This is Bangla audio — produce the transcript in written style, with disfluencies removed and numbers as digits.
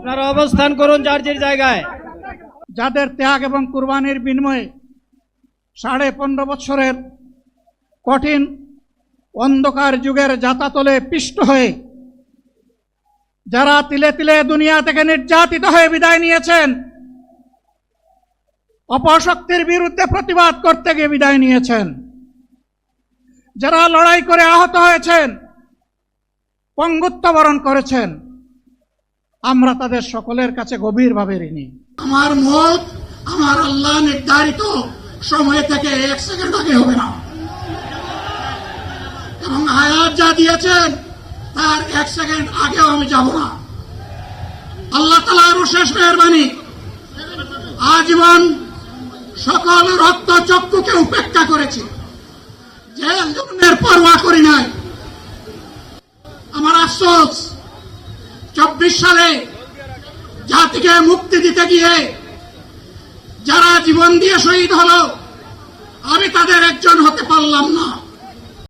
আপনারা অবস্থান করুন যার যার জায়গায়। যাদের ত্যাগ এবং কুরবানির বিনিময়ে 15.5 বছরের কঠিন অন্ধকার যুগের যাতাতলে পিষ্ট হয়ে যারা তিলে তিলে দুনিয়া থেকে নির্যাতিত হয়ে বিদায় নিয়েছেন, অপশক্তির বিরুদ্ধে প্রতিবাদ করতে গিয়ে বিদায় নিয়েছেন, যারা লড়াই করে আহত হয়েছেন, পঙ্গুত্ব বরণ করেছেন, আমরা তাদের সকলের কাছে গভীরভাবে ঋণী। আমার মত আমার আল্লাহ নির্ধারিত সময় থেকে 1 সেকেন্ড আগে হবে না, এবং হায়াত যা দিয়েছেন তার 1 সেকেন্ড আগেও আমি যাব না। আল্লাহ তাআলার শেষ মেহেরবানি, আজীবন সকল রক্ত চক্ষুকে উপেক্ষা করেছি, জেল জুলুমের পরোয়া করি নাই। আমার আফসোস 24 সালে জাতিকে মুক্তি দিতে গিয়ে যারা জীবন দিয়ে শহীদ হলো, আমি তাদের একজন হতে পারলাম না।